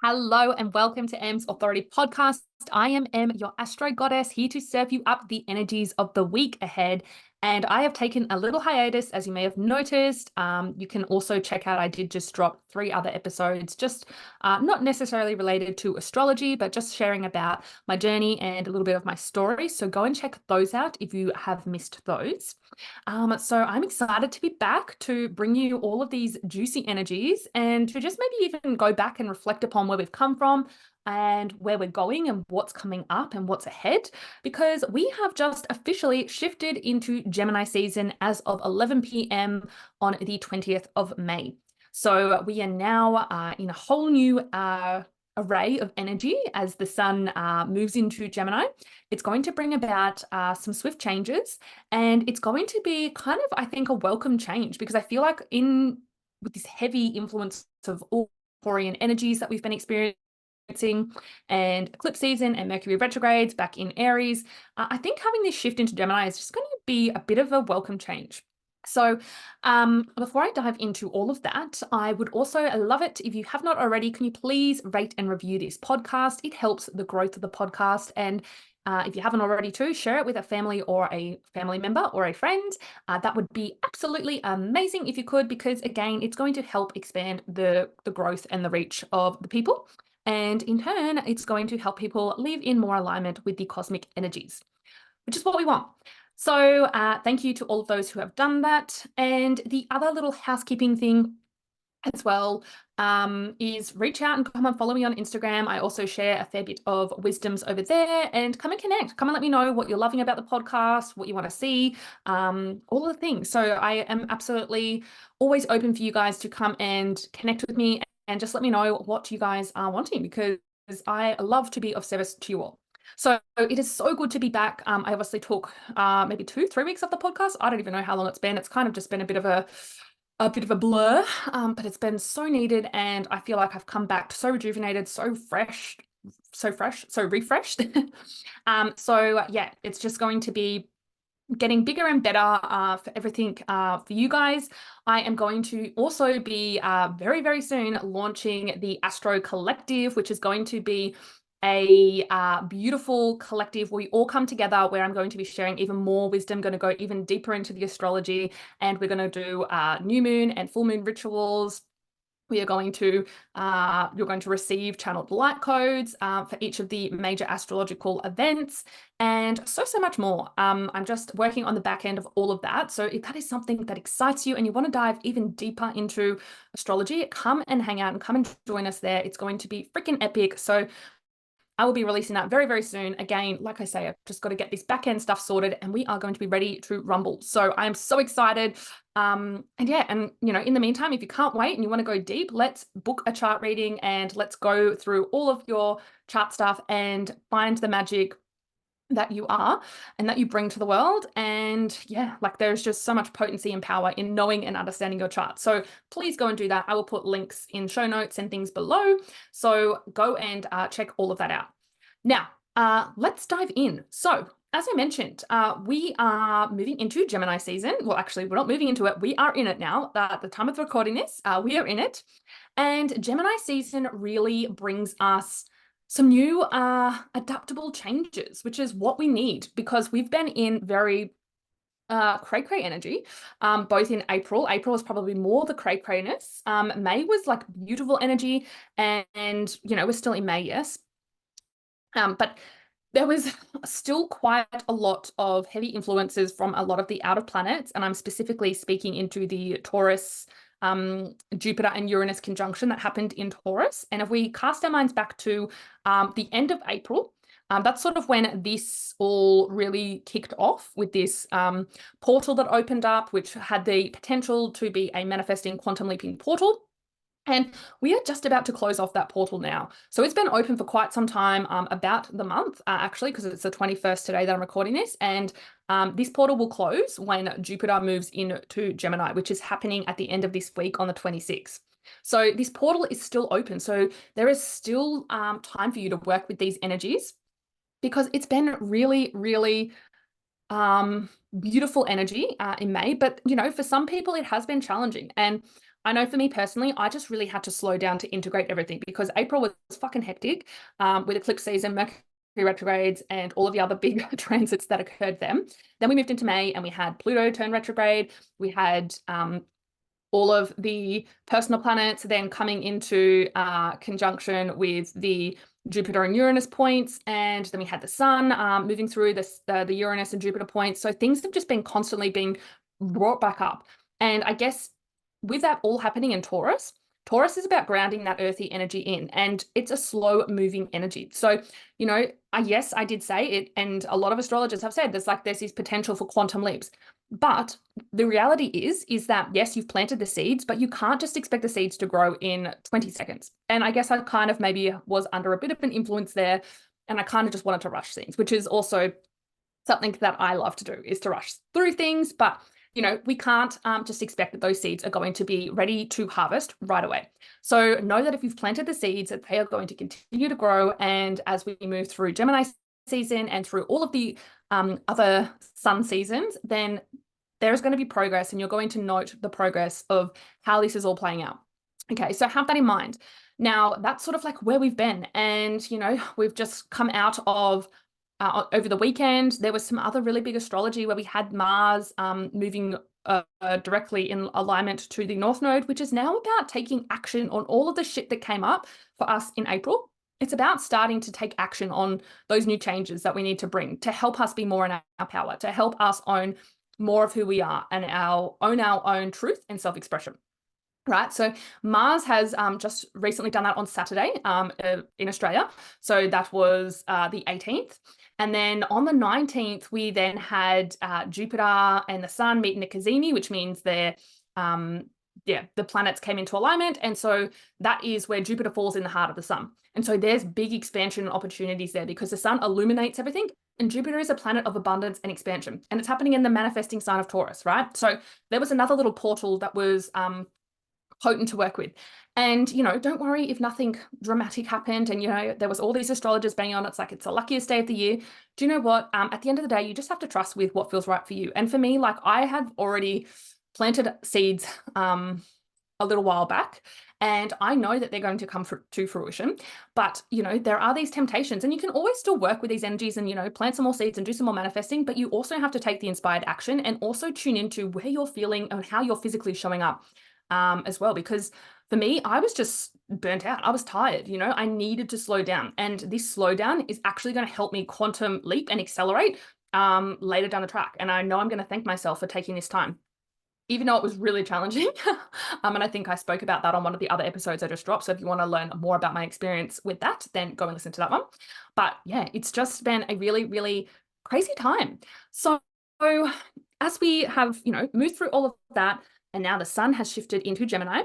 Hello and welcome to M's Authority Podcast. I am M, your astro goddess, here to serve you up the energies of the week ahead. And I have taken a little hiatus, as you may have noticed. You can also check out, I did just drop 3 other episodes, just not necessarily related to astrology, but just sharing about my journey and a little bit of my story. So go and check those out if you have missed those. So I'm excited to be back to bring you all of these juicy energies and to just maybe even go back and reflect upon where we've come from and where we're going and what's coming up and what's ahead, because we have just officially shifted into Gemini season as of 11 p.m. on the 20th of May. So we are now in a whole new array of energy as the sun moves into Gemini. It's going to bring about some swift changes, and it's going to be kind of, I think, a welcome change, because I feel like with this heavy influence of all Taurian energies that we've been experiencing and eclipse season and Mercury retrogrades back in Aries, I think having this shift into Gemini is just going to be a bit of a welcome change. So before I dive into all of that, I would also love it if you have not already, can you please rate and review this podcast? It helps the growth of the podcast. And if you haven't already too, share it with a family or a family member or a friend. That would be absolutely amazing if you could, because again, it's going to help expand the growth and the reach of the people. And in turn, it's going to help people live in more alignment with the cosmic energies, which is what we want. So thank you to all of those who have done that. And the other little housekeeping thing as well is reach out and come and follow me on Instagram. I also share a fair bit of wisdoms over there, and come and connect. Come and let me know what you're loving about the podcast, what you want to see, all of the things. So I am absolutely always open for you guys to come and connect with me and just let me know what you guys are wanting, because I love to be of service to you all. So it is so good to be back. I obviously took maybe 2-3 weeks off the podcast. I don't even know how long it's been. It's kind of just been a bit of a blur, but it's been so needed, and I feel like I've come back so rejuvenated, so fresh, so refreshed. So yeah, it's just going to be getting bigger and better for everything for you guys. I am going to also be very, very soon launching the Astro Collective, which is going to be a beautiful collective where we all come together, where I'm going to be sharing even more wisdom, going to go even deeper into the astrology, and we're going to do new moon and full moon rituals. We are going to, you're going to receive channeled light codes for each of the major astrological events, and so much more. I'm just working on the back end of all of that. So if that is something that excites you and you want to dive even deeper into astrology, come and hang out and come and join us there. It's going to be freaking epic. So I will be releasing that very, very soon. Again, like I say, I've just got to get this back end stuff sorted, and we are going to be ready to rumble. So I am so excited. And yeah, and you know, in the meantime, if you can't wait and you want to go deep, let's book a chart reading and let's go through all of your chart stuff and find the magic that you are and that you bring to the world. And yeah, like there's just so much potency and power in knowing and understanding your chart. So please go and do that. I will put links in show notes and things below. So go and check all of that out. Now, let's dive in. So as I mentioned, we are moving into Gemini season. Well, actually, we're not moving into it. We are in it now. At the time of recording this, we are in it. And Gemini season really brings us some new adaptable changes, which is what we need, because we've been in very cray energy, both in April. April is probably more the crayness. May was like beautiful energy, and you know, we're still in May, yes. But there was still quite a lot of heavy influences from a lot of the outer planets, and I'm specifically speaking into the Taurus, Jupiter and Uranus conjunction that happened in Taurus. And if we cast our minds back to the end of April, that's sort of when this all really kicked off, with this portal that opened up, which had the potential to be a manifesting quantum leaping portal. And we are just about to close off that portal now. So it's been open for quite some time, about the month, actually, because it's the 21st today that I'm recording this. And this portal will close when Jupiter moves into Gemini, which is happening at the end of this week on the 26th. So this portal is still open. So there is still time for you to work with these energies, because it's been really, really beautiful energy in May. But, you know, for some people, it has been challenging. And I know for me personally, I just really had to slow down to integrate everything because April was fucking hectic with eclipse season, Mercury retrogrades, and all of the other big transits that occurred then. Then we moved into May and we had Pluto turn retrograde. We had all of the personal planets then coming into conjunction with the Jupiter and Uranus points, and then we had the Sun moving through the Uranus and Jupiter points. So things have just been constantly being brought back up. And I guess with that all happening in Taurus, Taurus is about grounding that earthy energy in, and it's a slow moving energy. So, you know, yes, I did say it, and a lot of astrologers have said there's this potential for quantum leaps. But the reality is that yes, you've planted the seeds, but you can't just expect the seeds to grow in 20 seconds. And I guess I kind of maybe was under a bit of an influence there, and I kind of just wanted to rush things, which is also something that I love to do, is to rush through things. But you know, we can't just expect that those seeds are going to be ready to harvest right away. So know that if you've planted the seeds, that they are going to continue to grow. And as we move through Gemini season and through all of the other sun seasons, then there's going to be progress, and you're going to note the progress of how this is all playing out. Okay, so have that in mind. Now, that's sort of like where we've been. And, you know, we've just come out of over the weekend, there was some other really big astrology where we had Mars moving directly in alignment to the North Node, which is now about taking action on all of the shit that came up for us in April. It's about starting to take action on those new changes that we need to bring to help us be more in our power, to help us own more of who we are and own our own truth and self-expression. Right, so Mars has just recently done that on Saturday in Australia. So that was the 18th. And then on the 19th, we then had Jupiter and the Sun meet in a cazimi, which means the planets came into alignment. And so that is where Jupiter falls in the heart of the Sun. And so there's big expansion opportunities there because the Sun illuminates everything. And Jupiter is a planet of abundance and expansion. And it's happening in the manifesting sign of Taurus, right? So there was another little portal that was potent to work with. And, you know, don't worry if nothing dramatic happened and, you know, there was all these astrologers banging on. It's like, it's the luckiest day of the year. Do you know what? At the end of the day, you just have to trust with what feels right for you. And for me, like, I have already planted seeds a little while back, and I know that they're going to come to fruition. But, you know, there are these temptations, and you can always still work with these energies and, you know, plant some more seeds and do some more manifesting, but you also have to take the inspired action and also tune into where you're feeling and how you're physically showing up as well. Because for me, I was just burnt out. I was tired, you know, I needed to slow down. And this slowdown is actually going to help me quantum leap and accelerate later down the track. And I know I'm going to thank myself for taking this time, even though it was really challenging. And I think I spoke about that on one of the other episodes I just dropped. So if you want to learn more about my experience with that, then go and listen to that one. But yeah, it's just been a really, really crazy time. So as we have, you know, moved through all of that, and now the Sun has shifted into Gemini,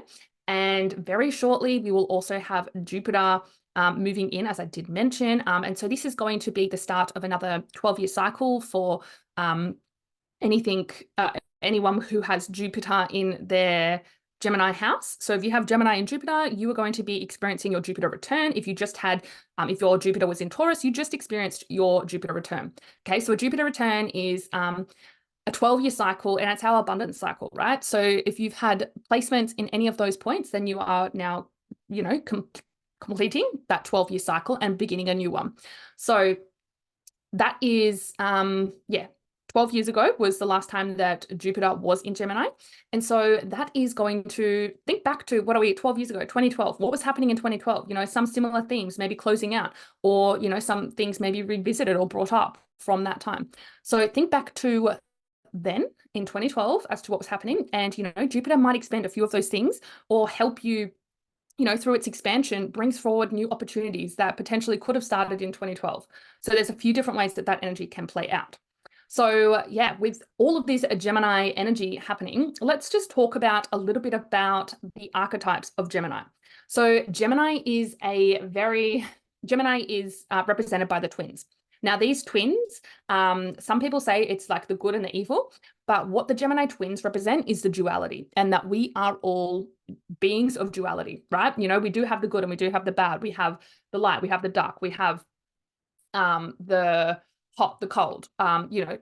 and very shortly we will also have Jupiter moving in, as I did mention. And so this is going to be the start of another 12-year cycle for anyone who has Jupiter in their Gemini house. So if you have Gemini and Jupiter, you are going to be experiencing your Jupiter return. If you just had, if your Jupiter was in Taurus, you just experienced your Jupiter return. Okay, so a Jupiter return is a 12-year cycle, and it's our abundance cycle, right? So if you've had placements in any of those points, then you are now, you know, completing that 12-year cycle and beginning a new one. So that is, 12 years ago was the last time that Jupiter was in Gemini. And so that is going to think back to, what are we, 12 years ago, 2012, what was happening in 2012? You know, some similar themes maybe closing out, or, you know, some things maybe revisited or brought up from that time. So think back to then in 2012 as to what was happening, and, you know, Jupiter might expand a few of those things or help you, you know, through its expansion, brings forward new opportunities that potentially could have started in 2012. So there's a few different ways that that energy can play out. So yeah, with all of this Gemini energy happening, let's just talk about a little bit about the archetypes of Gemini. So Gemini is represented by the twins. Now, these twins, some people say it's like the good and the evil, but what the Gemini twins represent is the duality, and that we are all beings of duality, right? You know, we do have the good and we do have the bad. We have the light, we have the dark, we have the hot, the cold.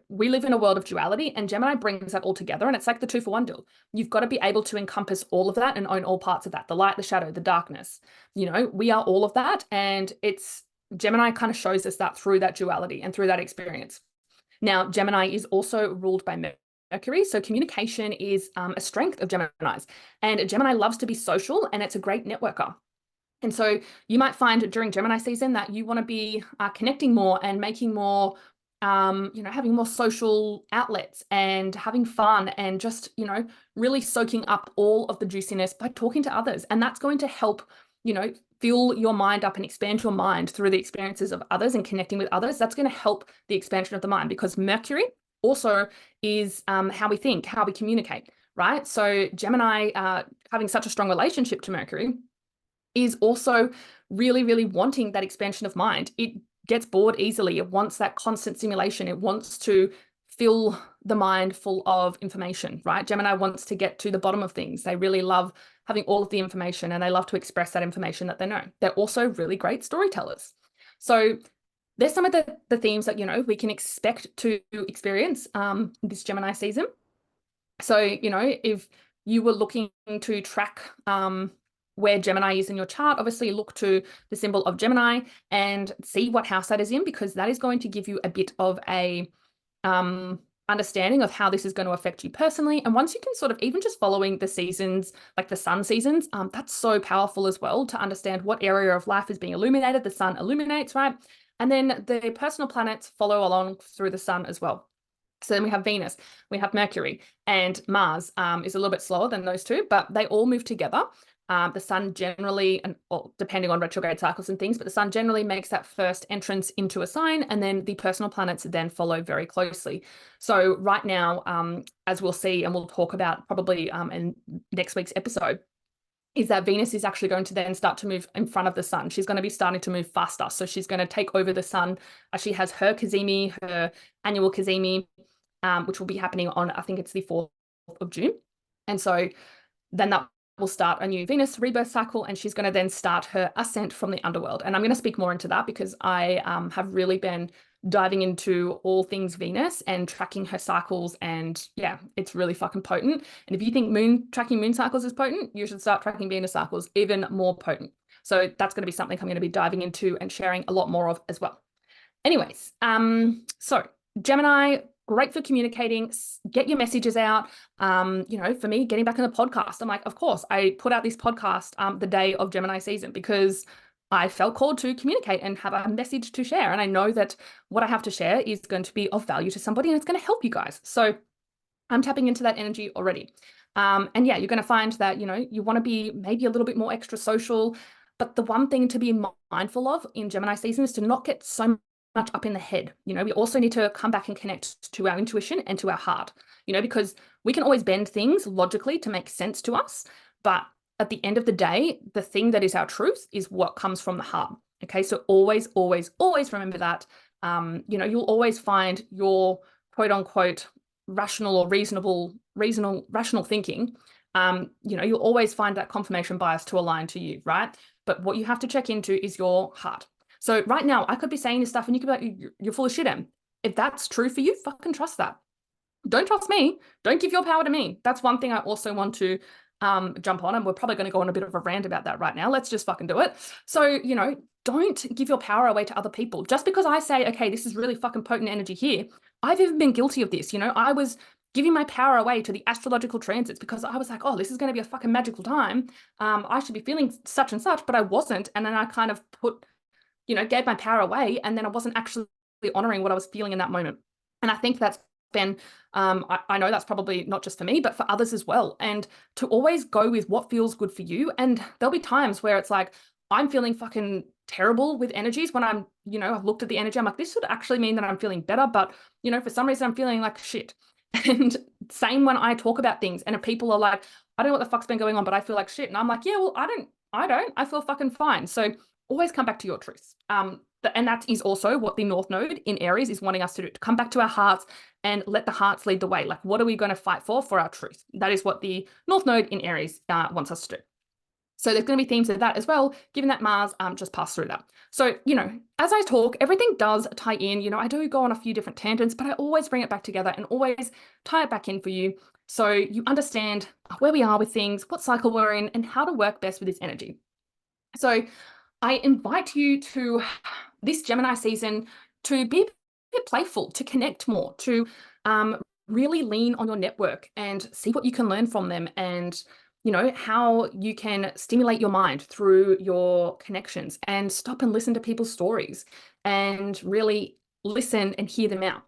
We live in a world of duality, and Gemini brings that all together, and it's like the 2-for-1 deal. You've got to be able to encompass all of that and own all parts of that, the light, the shadow, the darkness. We are all of that, and it's Gemini kind of shows us that through that duality and through that experience. Now, Gemini is also ruled by Mercury, so communication is a strength of Geminis, and Gemini loves to be social, and it's a great networker. And so you might find during Gemini season that you want to be connecting more and making more, having more social outlets and having fun and just, really soaking up all of the juiciness by talking to others. And that's going to help, fill your mind up and expand your mind through the experiences of others and connecting with others. That's going to help the expansion of the mind, because Mercury also is how we think, how we communicate, right? So Gemini having such a strong relationship to Mercury is also really, really wanting that expansion of mind. It gets bored easily. It wants that constant stimulation. It wants to fill the mind full of information, right? Gemini wants to get to the bottom of things. They really love having all of the information, and they love to express that information that they know. They're also really great storytellers. So there's some of the themes that, we can expect to experience this Gemini season. So, if you were looking to track where Gemini is in your chart, obviously look to the symbol of Gemini and see what house that is in, because that is going to give you a bit of a understanding of how this is going to affect you personally. And once you can sort of even just following the seasons, like the sun seasons, that's so powerful as well to understand what area of life is being illuminated. The sun illuminates, right? And then the personal planets follow along through the sun as well. So then we have Venus, we have Mercury, and Mars is a little bit slower than those two, but they all move together. The sun generally, and depending on retrograde cycles and things, but the sun generally makes that first entrance into a sign, and then the personal planets then follow very closely. So right now, as we'll see, and we'll talk about probably in next week's episode, is that Venus is actually going to then start to move in front of the sun. She's going to be starting to move faster. So she's going to take over the sun. She has her cazimi, her annual cazimi, which will be happening on, I think it's the 4th of June. And so then that will start a new Venus rebirth cycle, and she's going to then start her ascent from the underworld. And I'm going to speak more into that because I have really been diving into all things Venus and tracking her cycles, and yeah, it's really fucking potent. And if you think tracking moon cycles is potent, you should start tracking Venus cycles, even more potent. So that's going to be something I'm going to be diving into and sharing a lot more of as well. Anyways, so Gemini, great for communicating, get your messages out. For me, getting back on the podcast, I'm like, of course, I put out this podcast the day of Gemini season because I felt called to communicate and have a message to share. And I know that what I have to share is going to be of value to somebody, and it's going to help you guys. So I'm tapping into that energy already. And yeah, you're going to find that, you want to be maybe a little bit more extra social, but the one thing to be mindful of in Gemini season is to not get so much up in the head. We also need to come back and connect to our intuition and to our heart, because we can always bend things logically to make sense to us. But at the end of the day, the thing that is our truth is what comes from the heart. Okay. So always, always, always remember that, you'll always find your quote unquote rational or rational thinking. You'll always find that confirmation bias to align to you, right? But what you have to check into is your heart. So right now I could be saying this stuff and you could be like, you're full of shit, Em. If that's true for you, fucking trust that. Don't trust me. Don't give your power to me. That's one thing I also want to jump on, and we're probably going to go on a bit of a rant about that right now. Let's just fucking do it. So, don't give your power away to other people. Just because I say, okay, this is really fucking potent energy here, I've even been guilty of this. I was giving my power away to the astrological transits because I was like, oh, this is going to be a fucking magical time. I should be feeling such and such, but I wasn't. And then I kind of gave my power away, and then I wasn't actually honoring what I was feeling in that moment. And I think that's been, I know that's probably not just for me, but for others as well. And to always go with what feels good for you. And there'll be times where it's like, I'm feeling fucking terrible with energies when I'm, I've looked at the energy. I'm like, this would actually mean that I'm feeling better. But, for some reason I'm feeling like shit. And same when I talk about things and if people are like, I don't know what the fuck's been going on, but I feel like shit. And I'm like, yeah, well, I feel fucking fine. So always come back to your truth. And that is also what the North Node in Aries is wanting us to do, to come back to our hearts and let the hearts lead the way. Like, what are we going to fight for our truth? That is what the North Node in Aries wants us to do. So there's going to be themes of that as well, given that Mars just passed through that. So, as I talk, everything does tie in. I do go on a few different tangents, but I always bring it back together and always tie it back in for you. So you understand where we are with things, what cycle we're in, and how to work best with this energy. So I invite you to this Gemini season to be a bit playful, to connect more, to really lean on your network and see what you can learn from them, and how you can stimulate your mind through your connections, and stop and listen to people's stories and really listen and hear them out.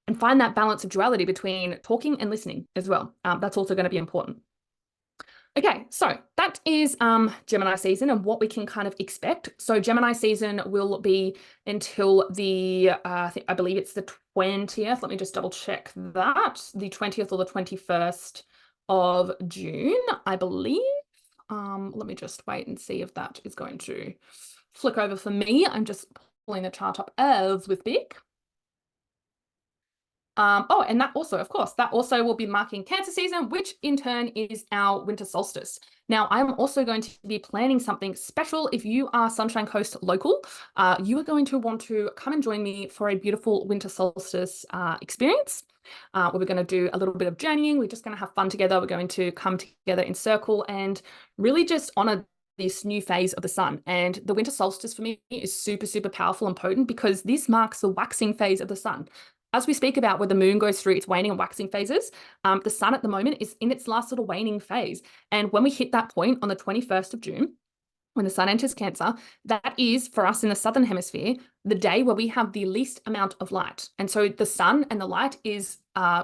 And find that balance of duality between talking and listening as well. That's also going to be important. Okay, so that is Gemini season and what we can kind of expect. So Gemini season will be until the, I believe it's the 20th. Let me just double check that. The 20th or the 21st of June, I believe. Let me just wait and see if that is going to flick over for me. I'm just pulling the chart up as we speak. And that also, of course, that also will be marking Cancer season, which in turn is our winter solstice. Now, I'm also going to be planning something special. If you are Sunshine Coast local, you are going to want to come and join me for a beautiful winter solstice experience. We're going to do a little bit of journeying. We're just going to have fun together. We're going to come together in circle and really just honor this new phase of the sun. And the winter solstice for me is super, super powerful and potent because this marks the waxing phase of the sun. As we speak about where the moon goes through its waning and waxing phases, the sun at the moment is in its last little waning phase. And when we hit that point on the 21st of June, when the sun enters Cancer, that is, for us in the southern hemisphere, the day where we have the least amount of light. And so the sun and the light is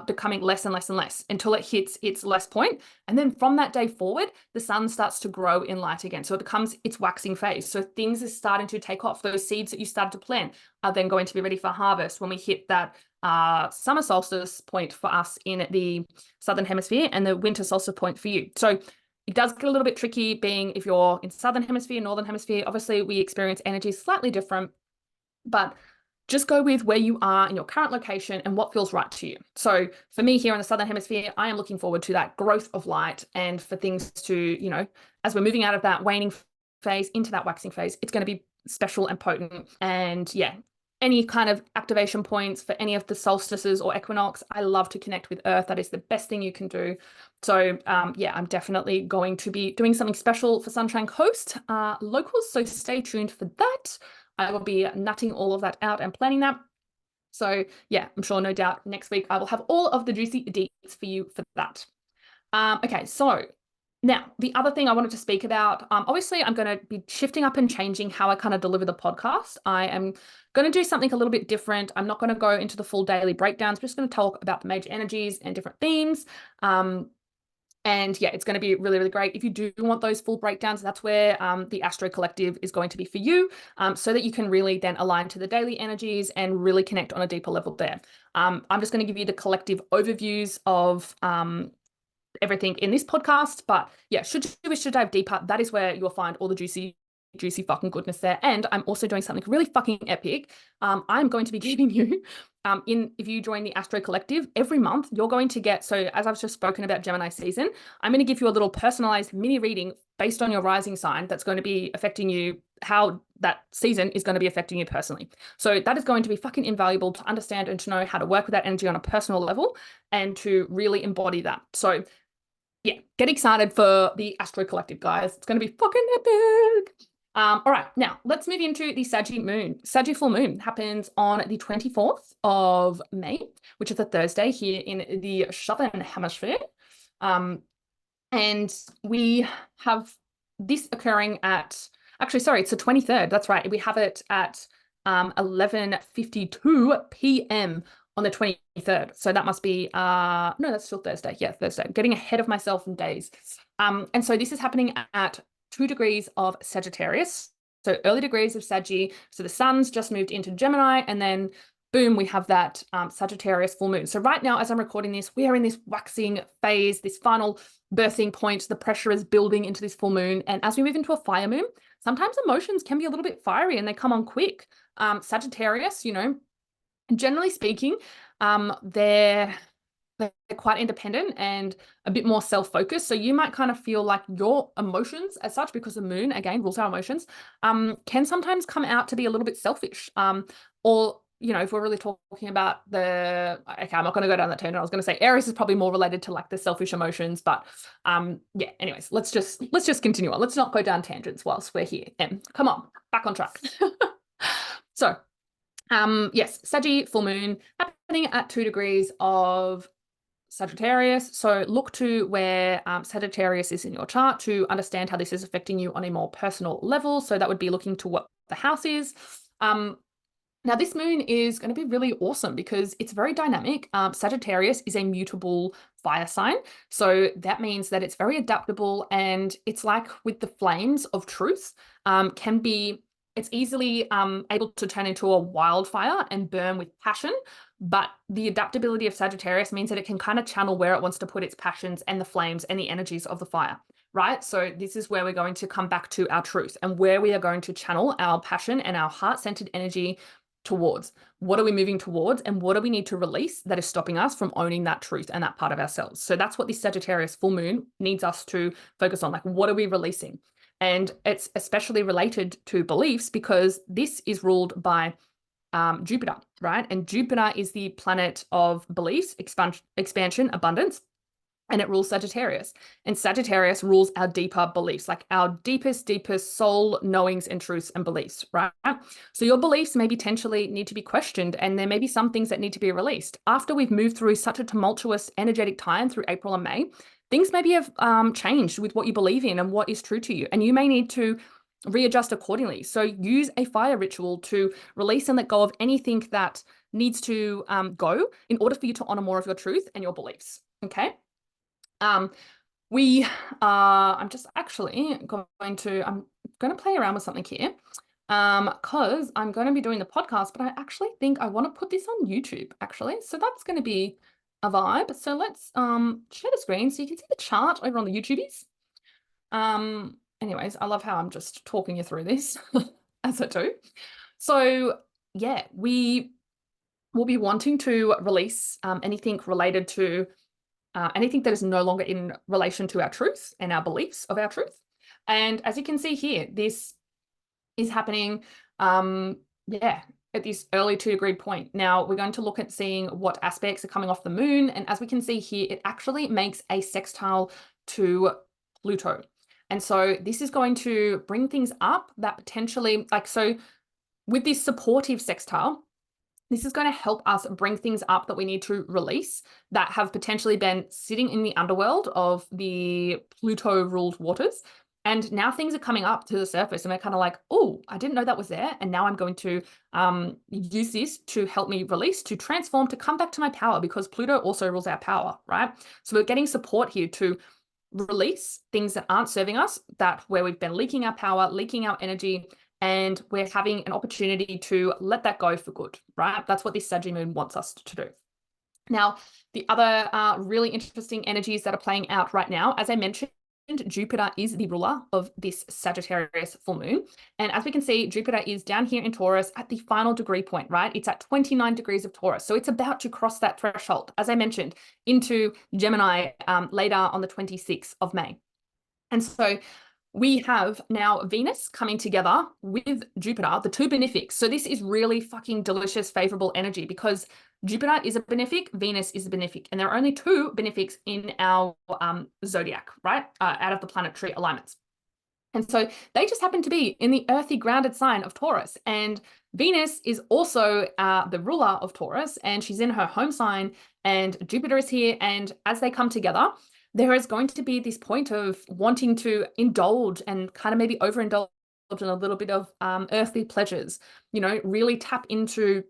becoming less and less and less until it hits its less point. And then from that day forward, the sun starts to grow in light again. So it becomes its waxing phase. So things are starting to take off. Those seeds that you started to plant are then going to be ready for harvest when we hit that summer solstice point for us in the southern hemisphere and the winter solstice point for you. So it does get a little bit tricky being if you're in southern hemisphere, northern hemisphere. Obviously, we experience energy slightly different, but just go with where you are in your current location and what feels right to you. So for me here in the southern hemisphere, I am looking forward to that growth of light and for things to, as we're moving out of that waning phase into that waxing phase, it's going to be special and potent. And yeah, any kind of activation points for any of the solstices or equinox, I love to connect with Earth. That is the best thing you can do. So yeah, I'm definitely going to be doing something special for Sunshine Coast locals. So stay tuned for that. I will be nutting all of that out and planning that. So yeah, I'm sure no doubt next week I will have all of the juicy deets for you for that. Okay, so now, the other thing I wanted to speak about, obviously I'm going to be shifting up and changing how I kind of deliver the podcast. I am going to do something a little bit different. I'm not going to go into the full daily breakdowns. I'm just going to talk about the major energies and different themes. And yeah, it's going to be really, really great. If you do want those full breakdowns, that's where the Astro Collective is going to be for you, so that you can really then align to the daily energies and really connect on a deeper level there. I'm just going to give you the collective overviews of everything in this podcast, but yeah, should you wish to dive deeper, that is where you'll find all the juicy fucking goodness there. And I'm also doing something really fucking epic. I'm going to be giving you if you join the Astro Collective every month, you're going to get, so as I've just spoken about Gemini season, I'm going to give you a little personalized mini reading based on your rising sign that's going to be affecting you, how that season is going to be affecting you personally. So that is going to be fucking invaluable to understand and to know how to work with that energy on a personal level and to really embody that. So yeah, get excited for the Astro Collective, guys. It's going to be fucking epic. All right, now let's move into the Saggy moon. Saggy full moon happens on the 24th of May, which is a Thursday here in the Southern Hemisphere. And we have this occurring at, actually, sorry, it's the 23rd. That's right. We have it at 11:52 p.m. on the 23rd. So that must be, no, that's still Thursday. Yeah, Thursday. I'm getting ahead of myself in days. And so this is happening at 2 degrees of Sagittarius. So early degrees of Saggy. So the sun's just moved into Gemini, and then boom, we have that Sagittarius full moon. So right now, as I'm recording this, we are in this waxing phase, this final birthing point. The pressure is building into this full moon. And as we move into a fire moon, sometimes emotions can be a little bit fiery and they come on quick. Sagittarius, generally speaking, they're they're quite independent and a bit more self-focused. So you might kind of feel like your emotions as such, because the moon, again, rules our emotions, can sometimes come out to be a little bit selfish. Or, you know, if we're really talking about okay, I'm not going to go down that tangent. I was going to say Aries is probably more related to like the selfish emotions, but yeah, anyways, let's just continue on. Let's not go down tangents whilst we're here. Come on, back on track. So, yes, Saggy full moon happening at 2 degrees of Sagittarius. So look to where Sagittarius is in your chart to understand how this is affecting you on a more personal level. So that would be looking to what the house is. Now, this moon is going to be really awesome because it's very dynamic. Sagittarius is a mutable fire sign. So that means that it's very adaptable, and it's like with the flames of truth, it's easily able to turn into a wildfire and burn with passion. But the adaptability of Sagittarius means that it can kind of channel where it wants to put its passions and the flames and the energies of the fire, right? So this is where we're going to come back to our truth and where we are going to channel our passion and our heart-centered energy towards. What are we moving towards, and what do we need to release that is stopping us from owning that truth and that part of ourselves? So that's what this Sagittarius full moon needs us to focus on. Like, what are we releasing? And it's especially related to beliefs because this is ruled by Jupiter, right? And Jupiter is the planet of beliefs, expansion, abundance, and it rules Sagittarius. And Sagittarius rules our deeper beliefs, like our deepest soul knowings and truths and beliefs, right? So your beliefs maybe potentially need to be questioned, and there may be some things that need to be released. After we've moved through such a tumultuous, energetic time through April and May, things maybe have changed with what you believe in and what is true to you. And you may need to readjust accordingly. So use a fire ritual to release and let go of anything that needs to go in order for you to honor more of your truth and your beliefs, okay? I'm just actually I'm going to play around with something here, because I'm going to be doing the podcast, but I actually think I want to put this on YouTube actually. So that's going to be a vibe. So let's share the screen so you can see the chart over on the YouTubies. Anyways, I love how I'm just talking you through this as I do. So yeah, we will be wanting to release anything related to anything that is no longer in relation to our truth and our beliefs of our truth. And as you can see here, this is happening, yeah, at this early 2-degree point. Now we're going to look at seeing what aspects are coming off the moon. And as we can see here, it actually makes a sextile to Pluto. And so this is going to bring things up that potentially, like, so with this supportive sextile, this is going to help us bring things up that we need to release that have potentially been sitting in the underworld of the Pluto-ruled waters. And now things are coming up to the surface and we're kind of like, oh, I didn't know that was there. And now I'm going to use this to help me release, to transform, to come back to my power, because Pluto also rules our power, right? So we're getting support here to release things that aren't serving us, that where we've been leaking our power, leaking our energy, and we're having an opportunity to let that go for good, right? That's what this Saggy moon wants us to do. Now, the other really interesting energies that are playing out right now, as I mentioned, Jupiter is the ruler of this Sagittarius full moon. And as we can see, Jupiter is down here in Taurus at the final degree point, right? It's at 29 degrees of Taurus. So it's about to cross that threshold, as I mentioned, into Gemini later on the 26th of May. And so we have now Venus coming together with Jupiter, the two benefics. So this is really fucking delicious, favorable energy, because Jupiter is a benefic, Venus is a benefic, and there are only two benefics in our zodiac, right? Out of the planetary alignments. And so they just happen to be in the earthy grounded sign of Taurus. And Venus is also the ruler of Taurus, and she's in her home sign, and Jupiter is here. And as they come together, there is going to be this point of wanting to indulge and kind of maybe overindulge in a little bit of earthly pleasures, you know, really tap into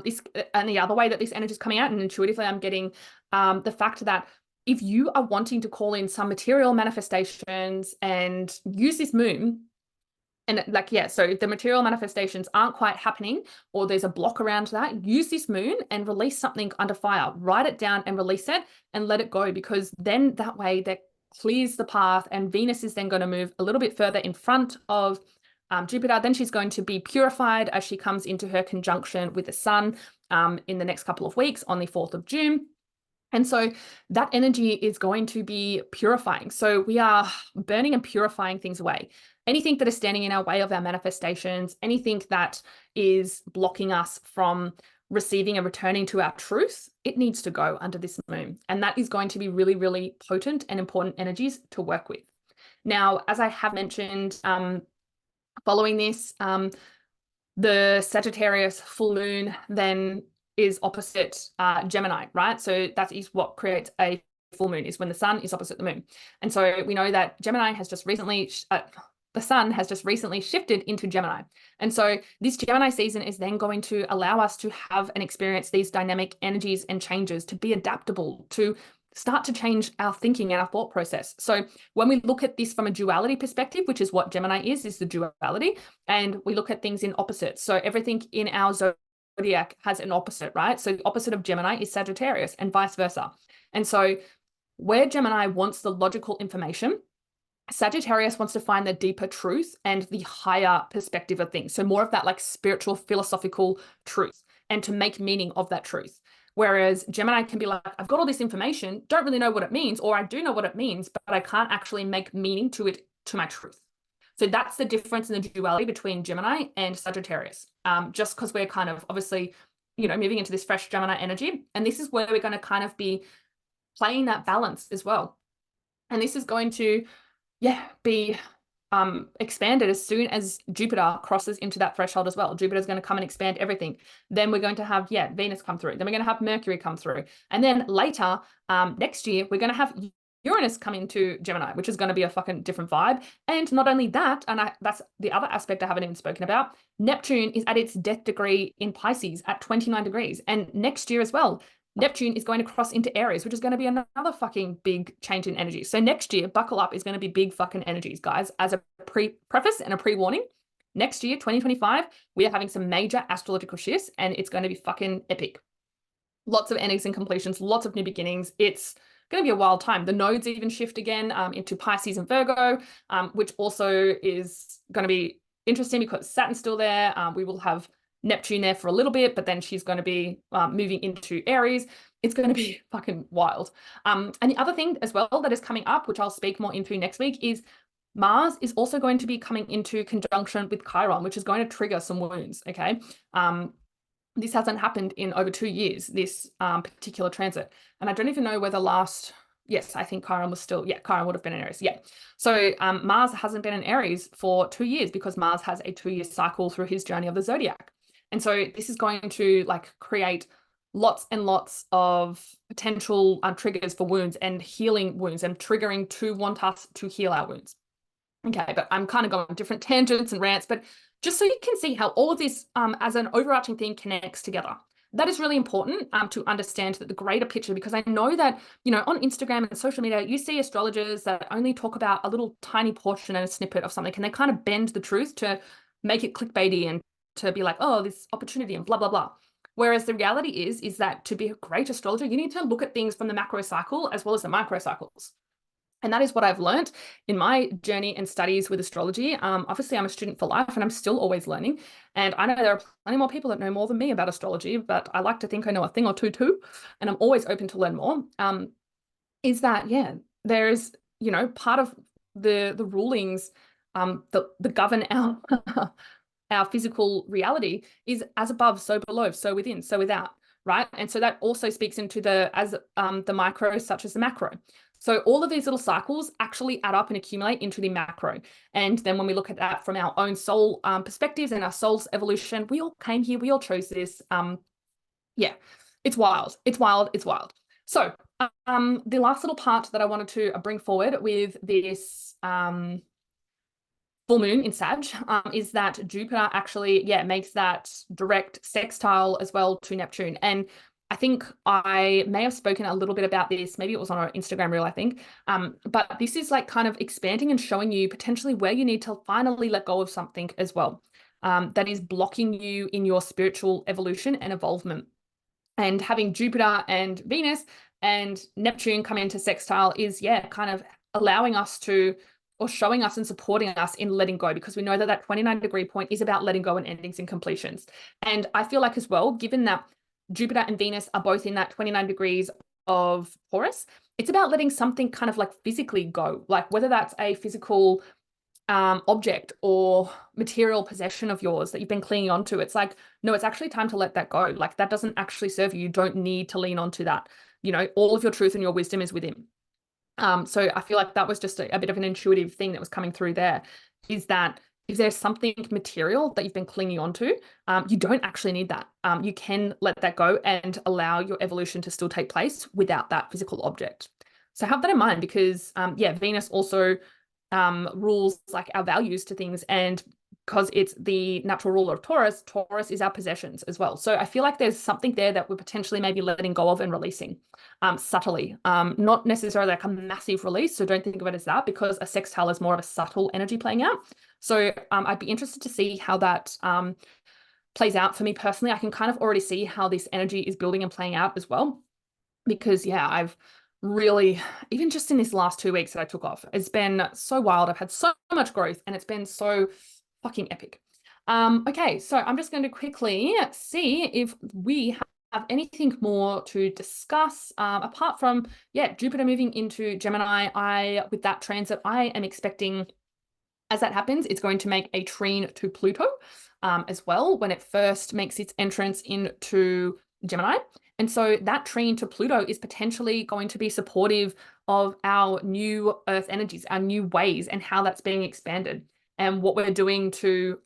this. And the other way that this energy is coming out, and intuitively I'm getting the fact that if you are wanting to call in some material manifestations and use this moon, and like, yeah, so if the material manifestations aren't quite happening, or there's a block around that, use this moon and release something under fire. Write it down and release it and let it go, because then that way that clears the path, and Venus is then going to move a little bit further in front of Jupiter. Then she's going to be purified as she comes into her conjunction with the sun in the next couple of weeks on the 4th of June. And so that energy is going to be purifying. So we are burning and purifying things away. Anything that is standing in our way of our manifestations, anything that is blocking us from receiving and returning to our truth, it needs to go under this moon. And that is going to be really, really potent and important energies to work with. Now, as I have mentioned, following this, the Sagittarius full moon then is opposite Gemini, right? So that is what creates a full moon, is when the sun is opposite the moon. And so we know that Gemini has just recently, the sun has just recently shifted into Gemini. And so this Gemini season is then going to allow us to have and experience these dynamic energies and changes, to be adaptable, to start to change our thinking and our thought process. So when we look at this from a duality perspective, which is what Gemini is the duality, and we look at things in opposites. So everything in our zodiac has an opposite, right? So the opposite of Gemini is Sagittarius, and vice versa. And so where Gemini wants the logical information, Sagittarius wants to find the deeper truth and the higher perspective of things. So more of that like spiritual, philosophical truth, and to make meaning of that truth. Whereas Gemini can be like, I've got all this information, don't really know what it means, or I do know what it means, but I can't actually make meaning to it, to my truth. So that's the difference in the duality between Gemini and Sagittarius. Just because we're kind of obviously, you know, moving into this fresh Gemini energy. And this is where we're going to kind of be playing that balance as well. And this is going to, be expanded as soon as Jupiter crosses into that threshold as well. Jupiter is going to come and expand everything. Then we're going to have, Venus come through. Then we're going to have Mercury come through. And then later, next year, we're going to have Uranus come into Gemini, which is going to be a fucking different vibe. And not only that, and that's the other aspect I haven't even spoken about, Neptune is at its death degree in Pisces at 29 degrees. And next year as well, Neptune is going to cross into Aries, which is going to be another fucking big change in energy. So next year, buckle up, is going to be big fucking energies, guys. As a preface and a pre-warning, next year, 2025, we are having some major astrological shifts, and it's going to be fucking epic. Lots of endings and completions, lots of new beginnings. It's going to be a wild time. The nodes even shift again into Pisces and Virgo, which also is going to be interesting because Saturn's still there. We will have Neptune there for a little bit, but then she's going to be moving into Aries. It's going to be fucking wild. And the other thing as well that is coming up, which I'll speak more into next week, is Mars is also going to be coming into conjunction with Chiron, which is going to trigger some wounds, okay? This hasn't happened in over 2 years, this particular transit. And I don't even know whether yes, I think Chiron was still, Chiron would have been in Aries, So Mars hasn't been in Aries for 2 years because Mars has a 2-year cycle through his journey of the zodiac. And so this is going to like create lots and lots of potential triggers for wounds and healing wounds, and triggering to want us to heal our wounds. Okay, but I'm kind of going on different tangents and rants, but just so you can see how all of this as an overarching theme connects together. That is really important to understand the greater picture, because I know that, you know, on Instagram and social media, you see astrologers that only talk about a little tiny portion and a snippet of something, and they kind of bend the truth to make it clickbaity and to be like, oh, this opportunity and blah, blah, blah. Whereas the reality is that to be a great astrologer, you need to look at things from the macro cycle as well as the micro cycles. And that is what I've learned in my journey and studies with astrology. Obviously, I'm a student for life, and I'm still always learning. And I know there are plenty more people that know more than me about astrology, but I like to think I know a thing or two too, and I'm always open to learn more. Is that, there's, you know, part of the rulings that govern our our physical reality is as above, so below, so within, so without, right? And so that also speaks into the micro such as the macro. So all of these little cycles actually add up and accumulate into the macro. And then when we look at that from our own soul perspectives and our soul's evolution, we all came here, we all chose this. It's wild. It's wild. It's wild. So the last little part that I wanted to bring forward with this full moon in Sag is that Jupiter actually, makes that direct sextile as well to Neptune. And I think I may have spoken a little bit about this. Maybe it was on our Instagram reel, I think. But this is like kind of expanding and showing you potentially where you need to finally let go of something as well, that is blocking you in your spiritual evolution and evolvement. And having Jupiter and Venus and Neptune come into sextile is, kind of allowing us to, or showing us and supporting us in letting go, because we know that that 29-degree point is about letting go and endings and completions. And I feel like as well, given that Jupiter and Venus are both in that 29 degrees of Taurus, it's about letting something kind of like physically go, like whether that's a physical object or material possession of yours that you've been clinging onto. It's like, no, it's actually time to let that go. Like that doesn't actually serve you. You don't need to lean onto that. You know, all of your truth and your wisdom is within. So I feel like that was just a bit of an intuitive thing that was coming through there, is that if there's something material that you've been clinging onto, you don't actually need that. You can let that go and allow your evolution to still take place without that physical object. So have that in mind, because yeah, Venus also rules like our values to things, and because it's the natural ruler of Taurus, Taurus is our possessions as well. So I feel like there's something there that we're potentially maybe letting go of and releasing subtly, not necessarily like a massive release. So don't think of it as that, because a sextile is more of a subtle energy playing out. So I'd be interested to see how that plays out for me personally. I can kind of already see how this energy is building and playing out as well, because yeah, I've really, even just in this last 2 weeks that I took off, it's been so wild. I've had so much growth and it's been so fucking epic. Okay, so I'm just going to quickly see if we have anything more to discuss, apart from, yeah, Jupiter moving into Gemini. With that transit, I am expecting, as that happens, it's going to make a trine to Pluto as well when it first makes its entrance into Gemini. And so that trine to Pluto is potentially going to be supportive of our new Earth energies, our new ways, and how that's being expanded, and what we're doing to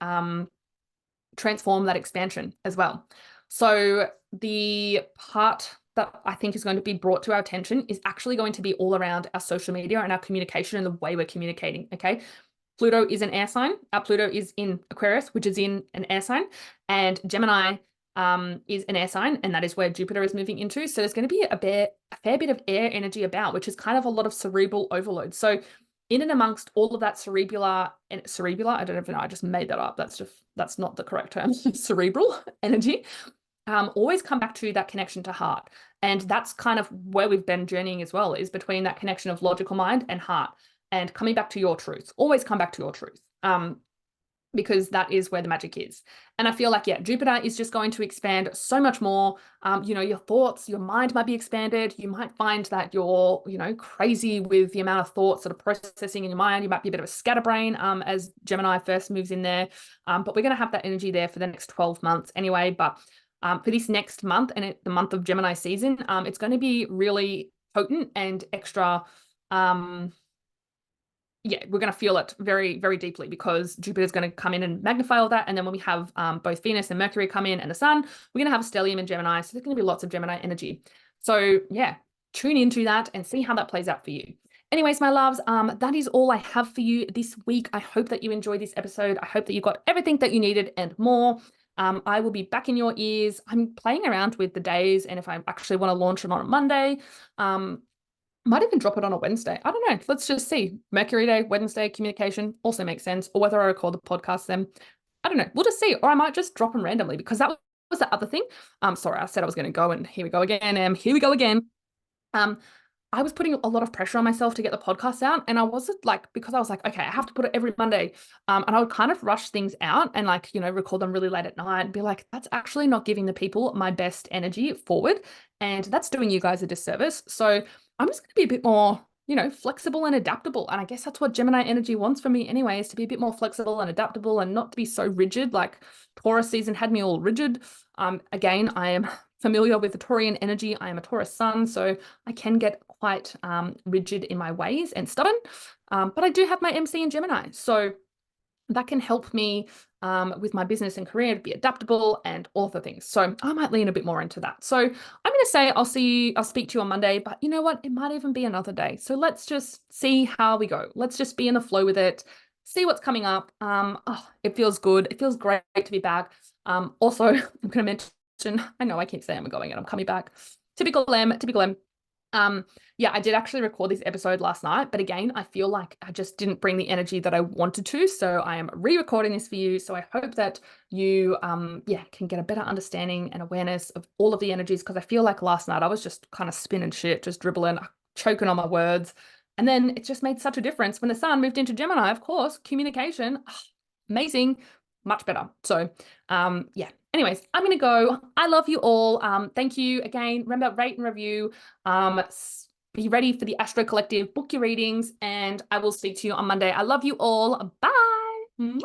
transform that expansion as well. So the part that I think is going to be brought to our attention is actually going to be all around our social media and our communication and the way we're communicating, okay? Pluto is an air sign. Pluto is in Aquarius, which is in an air sign, and Gemini is an air sign, and that is where Jupiter is moving into. So there's going to be a fair bit of air energy about, which is kind of a lot of cerebral overload. So in and amongst all of that cerebral, I don't even know, I just made that up. That's not the correct term. Cerebral energy. Always come back to that connection to heart. And that's kind of where we've been journeying as well, is between that connection of logical mind and heart, and coming back to your truth. Always come back to your truth. Because that is where the magic is. And I feel like, yeah, Jupiter is just going to expand so much more. You know, your thoughts, your mind might be expanded. You might find that you're, you know, crazy with the amount of thoughts that are processing in your mind. You might be a bit of a scatterbrain as Gemini first moves in there. But we're going to have that energy there for the next 12 months anyway. But for this next month and the month of Gemini season, it's going to be really potent and extra yeah, we're going to feel it very, very deeply, because Jupiter is going to come in and magnify all that. And then when we have both Venus and Mercury come in and the sun, we're going to have a stellium in Gemini. So there's going to be lots of Gemini energy. So yeah, tune into that and see how that plays out for you. Anyways, my loves, that is all I have for you this week. I hope that you enjoyed this episode. I hope that you got everything that you needed and more. I will be back in your ears. I'm playing around with the days, and if I actually want to launch it on a Monday, might even drop it on a Wednesday. I don't know. Let's just see. Mercury Day, Wednesday, communication also makes sense. Or whether I record the podcast then. I don't know. We'll just see. Or I might just drop them randomly, because that was the other thing. Sorry, I said I was going to go, and here we go again. Here we go again. I was putting a lot of pressure on myself to get the podcast out, and I wasn't like, because I was like, okay, I have to put it every Monday. And I would kind of rush things out and, like, you know, record them really late at night and be like, that's actually not giving the people my best energy forward. And that's doing you guys a disservice. So I'm just going to be a bit more, you know, flexible and adaptable. And I guess that's what Gemini energy wants from me anyway, is to be a bit more flexible and adaptable and not to be so rigid. Like Taurus season had me all rigid. Again, I am familiar with the Taurian energy. I am a Taurus sun, so I can get quite rigid in my ways and stubborn. But I do have my MC in Gemini, so that can help me with my business and career to be adaptable and all the things. So I might lean a bit more into that. So I'm going to say I'll speak to you on Monday, but you know what? It might even be another day. So let's just see how we go. Let's just be in the flow with it. See what's coming up. Oh, it feels good. It feels great to be back. Also, I'm going to mention, I know I keep saying I'm going and I'm coming back. Typical Em, typical Em. Yeah, I did actually record this episode last night, but again, I feel like I just didn't bring the energy that I wanted to. So I am re-recording this for you. So I hope that you, yeah, can get a better understanding and awareness of all of the energies. Because I feel like last night I was just kind of spinning shit, just dribbling, choking on my words. And then it just made such a difference when the sun moved into Gemini, of course, communication, amazing, much better. So, yeah. Anyways, I'm gonna go. I love you all. Thank you again. Remember, rate and review. Be ready for the Astro Collective. Book your readings, and I will speak to you on Monday. I love you all. Bye. Mwah.